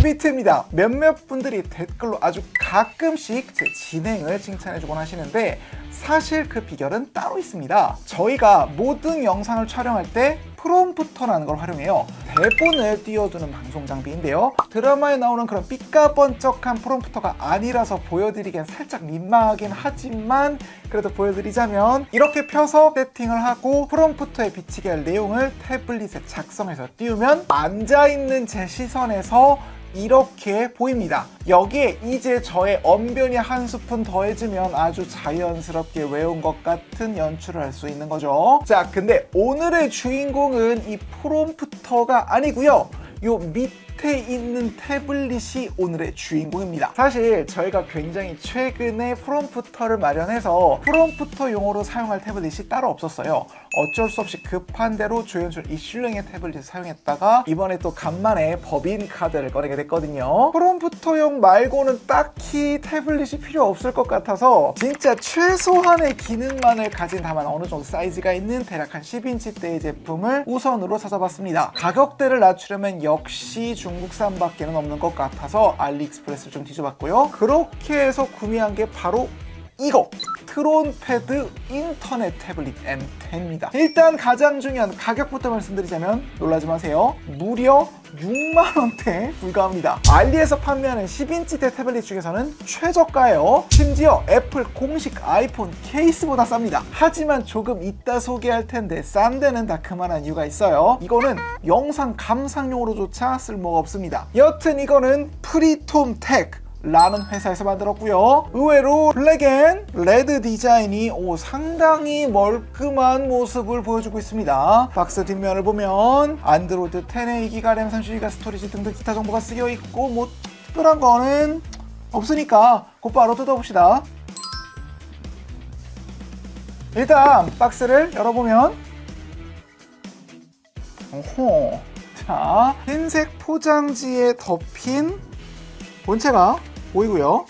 비트입니다. 몇몇 분들이 댓글로 아주 가끔씩 제 진행을 칭찬해주곤 하시는데 사실 그 비결은 따로 있습니다. 저희가 모든 영상을 촬영할 때 프롬프터라는 걸 활용해요. 대본을 띄워두는 방송 장비인데요. 드라마에 나오는 그런 삐까번쩍한 프롬프터가 아니라서 보여드리기엔 살짝 민망하긴 하지만 그래도 보여드리자면 이렇게 펴서 세팅을 하고 프롬프터에 비치게 할 내용을 태블릿에 작성해서 띄우면 앉아있는 제 시선에서 이렇게 보입니다. 여기에 이제 저의 언변이 한 스푼 더해지면 아주 자연스럽게 외운 것 같은 연출을 할 수 있는 거죠. 자, 근데 오늘의 주인공은 이 프롬프터가 아니고요. 요 밑에 있는 태블릿이 오늘의 주인공입니다. 사실 저희가 굉장히 최근에 프롬프터를 마련해서 프롬프터용으로 사용할 태블릿이 따로 없었어요. 어쩔 수 없이 급한 대로 조연출 이슐랭의 태블릿을 사용했다가 이번에 또 간만에 법인 카드를 꺼내게 됐거든요. 프롬프터용 말고는 딱히 태블릿이 필요 없을 것 같아서 진짜 최소한의 기능만을 가진 다만 어느 정도 사이즈가 있는 대략 한 10인치대의 제품을 우선으로 찾아봤습니다. 가격대를 낮추려면 역시 중국산밖에는 없는 것 같아서 알리익스프레스를 좀 뒤져봤고요. 그렇게 해서 구매한 게 바로 이거! 트론패드 인터넷 태블릿 M10입니다. 일단 가장 중요한 가격부터 말씀드리자면 놀라지 마세요. 무려 6만원대에 불과합니다. 알리에서 판매하는 10인치대 태블릿 중에서는 최저가예요. 심지어 애플 공식 아이폰 케이스보다 쌉니다. 하지만 조금 이따 소개할 텐데 싼 데는 다 그만한 이유가 있어요. 이거는 영상 감상용으로조차 쓸모가 없습니다. 여튼 이거는 프리톰텍 라는 회사에서 만들었고요. 의외로 블랙 앤 레드 디자인이 상당히 멀끔한 모습을 보여주고 있습니다. 박스 뒷면을 보면 안드로이드 10에 2기가 램 32기가 스토리지 등등 기타 정보가 쓰여 있고 뭐 특별한 거는 없으니까 곧바로 뜯어봅시다. 일단 박스를 열어보면 오호, 자, 흰색 포장지에 덮인 본체가 보이고요.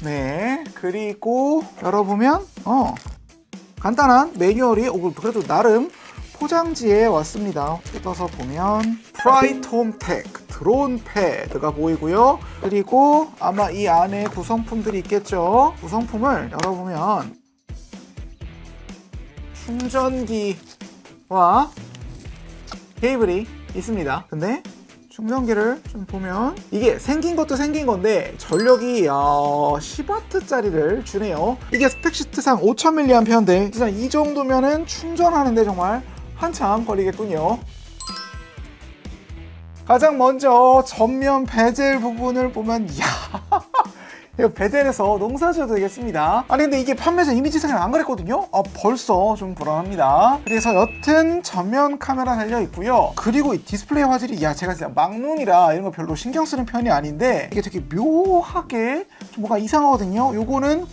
네, 그리고 열어보면 간단한 매뉴얼이 그래도 나름 포장지에 왔습니다. 뜯어서 보면 프리톰텍 드론 패드가 보이고요. 그리고 아마 이 안에 구성품들이 있겠죠. 구성품을 열어보면 충전기와 케이블이 있습니다. 근데 충전기를 좀 보면 이게 생긴 것도 생긴 건데 전력이 10W짜리를 주네요. 이게 스펙시트상 5000mAh인데 진짜 이 정도면은 충전하는데 정말 한참 걸리겠군요. 가장 먼저 전면 베젤 부분을 보면 이거 베젤에서 농사 지어도 되겠습니다. 아니 근데 이게 판매자 이미지상에 안 그랬거든요? 벌써 좀 불안합니다. 그래서 여튼 전면 카메라 달려있고요. 그리고 이 디스플레이 화질이 제가 진짜 막눈이라 이런 거 별로 신경 쓰는 편이 아닌데 이게 되게 묘하게 좀 뭐가 이상하거든요. 요거는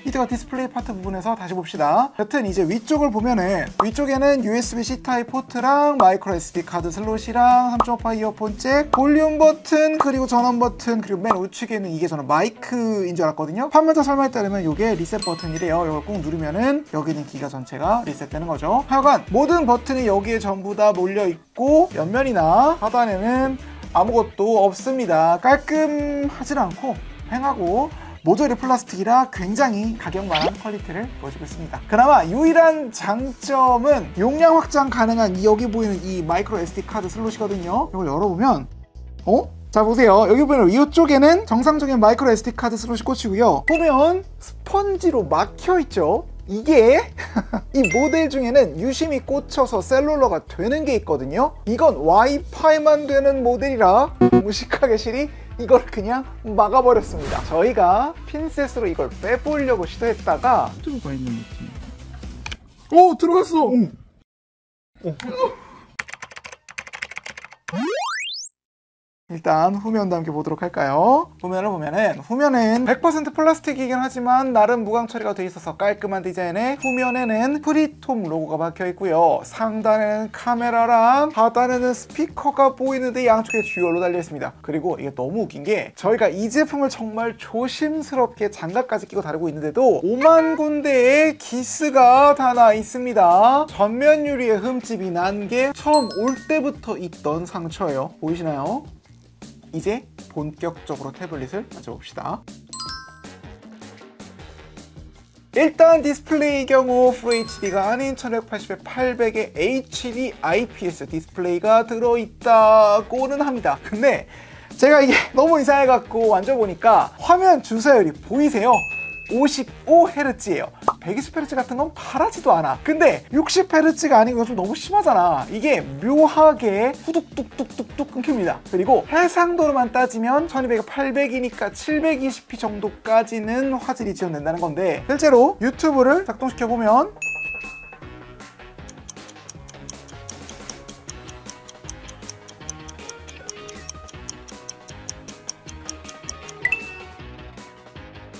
이때가 디스플레이 파트 부분에서 다시 봅시다. 여튼 이제 위쪽을 보면은 위쪽에는 USB-C 타입 포트랑 마이크로 SD 카드 슬롯이랑 3.5파 이어폰 잭, 볼륨 버튼, 그리고 전원 버튼, 그리고 맨 우측에는 이게 저는 마이크인 줄 알았거든요. 판매자 설명에 따르면 이게 리셋 버튼이래요. 이걸 꾹 누르면은 여기 있는 기가 전체가 리셋되는 거죠. 하여간 모든 버튼이 여기에 전부 다 몰려 있고 옆면이나 하단에는 아무것도 없습니다. 깔끔하진 않고 휑하고 모듈이 플라스틱이라 굉장히 가격만한 퀄리티를 보여주고 있습니다. 그나마 유일한 장점은 용량 확장 가능한 여기 보이는 이 마이크로 SD 카드 슬롯이거든요. 이걸 열어보면 자 보세요. 여기 보면 이쪽에는 정상적인 마이크로 SD 카드 슬롯이 꽂히고요. 보면 스펀지로 막혀있죠. 이게 이 모델 중에는 유심히 꽂혀서 셀룰러가 되는 게 있거든요. 이건 와이파이만 되는 모델이라 무식하게 실이 이걸 그냥 막아버렸습니다. 저희가 핀셋으로 이걸 빼보려고 시도했다가 들어가 있는 느낌. 들어갔어. 일단 후면도 함께 보도록 할까요? 후면을 보면은 후면은 100% 플라스틱이긴 하지만 나름 무광 처리가 돼 있어서 깔끔한 디자인에 후면에는 프리톰 로고가 박혀 있고요. 상단에는 카메라랑 하단에는 스피커가 보이는데 양쪽에 듀얼로 달려 있습니다. 그리고 이게 너무 웃긴 게 저희가 이 제품을 정말 조심스럽게 장갑까지 끼고 다루고 있는데도 5만 군데의 기스가 다 나 있습니다. 전면 유리에 흠집이 난 게 처음 올 때부터 있던 상처예요. 보이시나요? 이제 본격적으로 태블릿을 만져봅시다. 일단 디스플레이 경우 FHD가 아닌 1280에 800의 HD IPS 디스플레이가 들어있다고는 합니다. 근데 제가 이게 너무 이상해갖고 만져보니까 화면 주사율이 보이세요? 55Hz예요. 120Hz 같은 건 바라지도 않아. 근데 60Hz가 아닌 건 좀 너무 심하잖아. 이게 묘하게 후둑뚝뚝뚝뚝 끊깁니다. 그리고 해상도로만 따지면 1200에 800이니까 720p 정도까지는 화질이 지원된다는 건데 실제로 유튜브를 작동시켜보면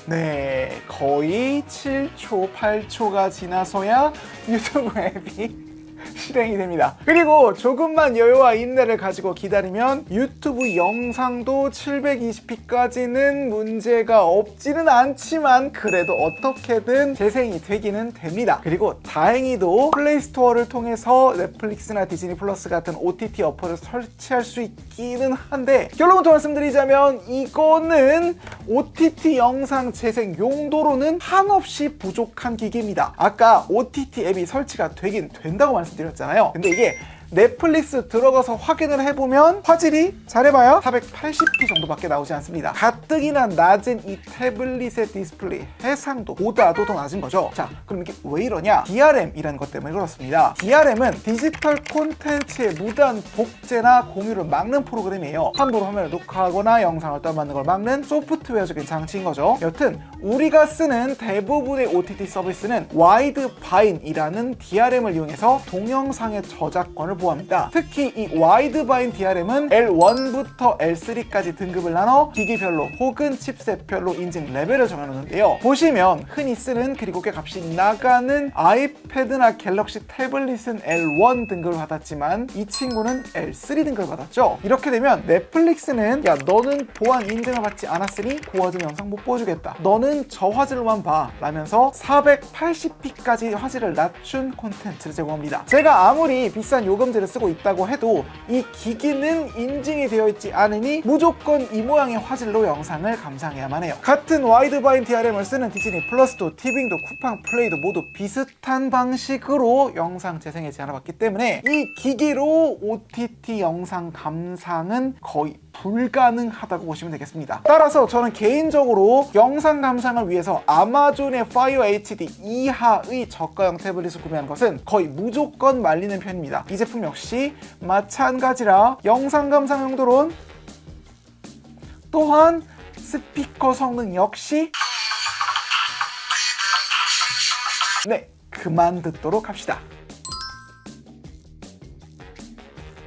네, 거의 7초, 8초가 지나서야 유튜브 앱이 실행이 됩니다. 그리고 조금만 여유와 인내를 가지고 기다리면 유튜브 영상도 720p까지는 문제가 없지는 않지만 그래도 어떻게든 재생이 되기는 됩니다. 그리고 다행히도 플레이스토어를 통해서 넷플릭스나 디즈니 플러스 같은 OTT 어플을 설치할 수 있기는 한데 결론부터 말씀드리자면 이거는 OTT 영상 재생 용도로는 한없이 부족한 기기입니다. 아까 OTT 앱이 설치가 되긴 된다고 말씀드렸잖아요. 근데 이게 넷플릭스 들어가서 확인을 해보면 화질이 잘해봐야 480p 정도밖에 나오지 않습니다. 가뜩이나 낮은 이 태블릿의 디스플레이 해상도보다도 더 낮은 거죠. 자, 그럼 이게 왜 이러냐? DRM이라는 것 때문에 그렇습니다. DRM은 디지털 콘텐츠의 무단 복제나 공유를 막는 프로그램이에요. 함부로 화면을 녹화하거나 영상을 다운받는 걸 막는 소프트웨어적인 장치인 거죠. 여튼 우리가 쓰는 대부분의 OTT 서비스는 와이드 바인이라는 DRM을 이용해서 동영상의 저작권을 보호합니다. 특히 이 와이드바인 DRM은 L1부터 L3까지 등급을 나눠 기기별로 혹은 칩셋별로 인증 레벨을 정해놓는데요. 보시면 흔히 쓰는 그리고 꽤 값이 나가는 아이패드나 갤럭시 태블릿은 L1 등급을 받았지만 이 친구는 L3 등급을 받았죠. 이렇게 되면 넷플릭스는 야 너는 보안 인증을 받지 않았으니 고화질 영상 못 보여주겠다. 너는 저화질로만 봐 라면서 480p까지 화질을 낮춘 콘텐츠를 제공합니다. 제가 아무리 비싼 요금제를 쓰고 있다고 해도 이 기기는 인증이 되어 있지 않으니 무조건 이 모양의 화질로 영상을 감상해야만 해요. 같은 와이드바인 DRM을 쓰는 디즈니 플러스도 티빙도 쿠팡 플레이도 모두 비슷한 방식으로 영상 재생에 제한을 받기 때문에 이 기기로 OTT 영상 감상은 거의 불가능하다고 보시면 되겠습니다. 따라서 저는 개인적으로 영상 감상을 위해서 아마존의 파이어 HD 이하의 저가형 태블릿을 구매하는 것은 거의 무조건 말리는 편입니다. 이 제품 역시 마찬가지라 영상 감상 용도론 또한 스피커 성능 역시 네, 그만 듣도록 합시다.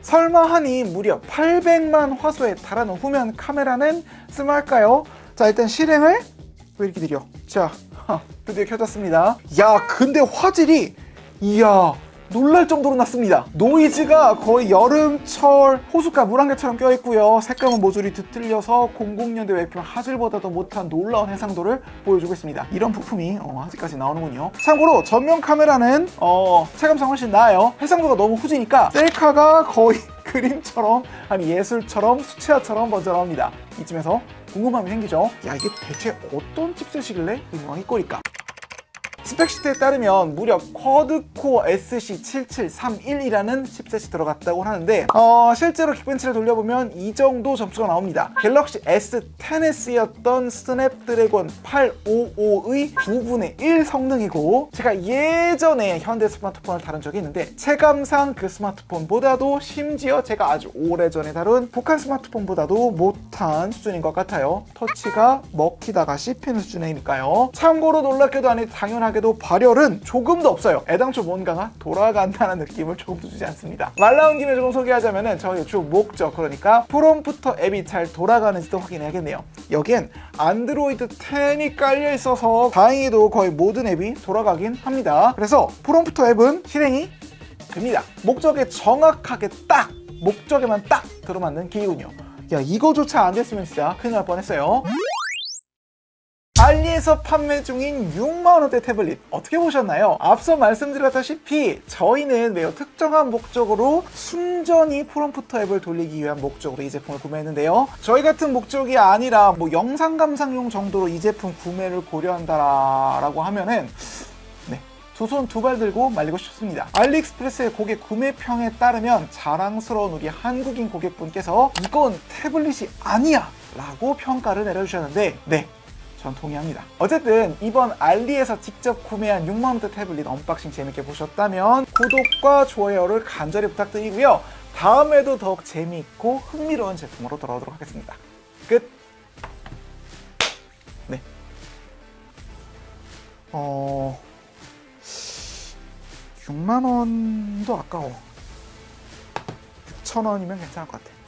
설마 하니 무려 800만 화소에 달하는 후면 카메라는 쓸만할까요? 자, 일단 실행을 왜 이렇게 느려? 자, 드디어 켜졌습니다. 야, 근데 화질이 이야 놀랄 정도로 낮습니다. 노이즈가 거의 여름철 호숫가 물안개처럼 껴있고요. 색감은 모조리 뒤틀려서 00년대 웹캠 화질보다도 못한 놀라운 해상도를 보여주고 있습니다. 이런 부품이 아직까지 나오는군요. 참고로 전면 카메라는 체감상 훨씬 나아요. 해상도가 너무 후지니까 셀카가 거의 그림처럼 아니 예술처럼 수채화처럼 먼저 나옵니다. 이쯤에서 궁금함이 생기죠. 야, 이게 대체 어떤 칩셋이길래 이 모양이 꼴일까? 스펙시트에 따르면 무려 쿼드코어 SC7731이라는 칩셋이 들어갔다고 하는데 실제로 긱벤치를 돌려보면 이 정도 점수가 나옵니다. 갤럭시 S10에 쓰였던 스냅드래곤 855의 9분의 1 성능이고 제가 예전에 현대 스마트폰을 다룬 적이 있는데 체감상 그 스마트폰보다도 심지어 제가 아주 오래전에 다룬 북한 스마트폰보다도 못한 수준인 것 같아요. 터치가 먹히다가 씹히는 수준이니까요. 참고로 놀랍게도 아니 당연하게 안타깝게도 발열은 조금도 없어요. 애당초 뭔가가 돌아간다는 느낌을 조금도 주지 않습니다. 말 나온 김에 조금 소개하자면은 저희 주 목적, 그러니까 프롬프터 앱이 잘 돌아가는지도 확인해야겠네요. 여기엔 안드로이드 10이 깔려 있어서 다행히도 거의 모든 앱이 돌아가긴 합니다. 그래서 프롬프터 앱은 실행이 됩니다. 목적에 정확하게 딱, 목적에만 딱 들어맞는 기기군요. 야, 이거조차 안 됐으면 진짜 큰일 날 뻔했어요. 알리에서 판매 중인 6만원대 태블릿 어떻게 보셨나요? 앞서 말씀드렸다시피 저희는 매우 특정한 목적으로 순전히 프롬프터 앱을 돌리기 위한 목적으로 이 제품을 구매했는데요. 저희 같은 목적이 아니라 뭐 영상 감상용 정도로 이 제품 구매를 고려한다라고 하면은 두 손 두 발 들고 말리고 싶습니다. 알리익스프레스의 고객 구매평에 따르면 자랑스러운 우리 한국인 고객분께서 이건 태블릿이 아니야 라고 평가를 내려주셨는데 네, 전 동의합니다. 어쨌든 이번 알리에서 직접 구매한 6만원대 태블릿 언박싱 재밌게 보셨다면 구독과 좋아요를 간절히 부탁드리고요. 다음에도 더욱 재미있고 흥미로운 제품으로 돌아오도록 하겠습니다. 끝! 네. 6만원도 아까워. 6천원이면 괜찮을 것 같아.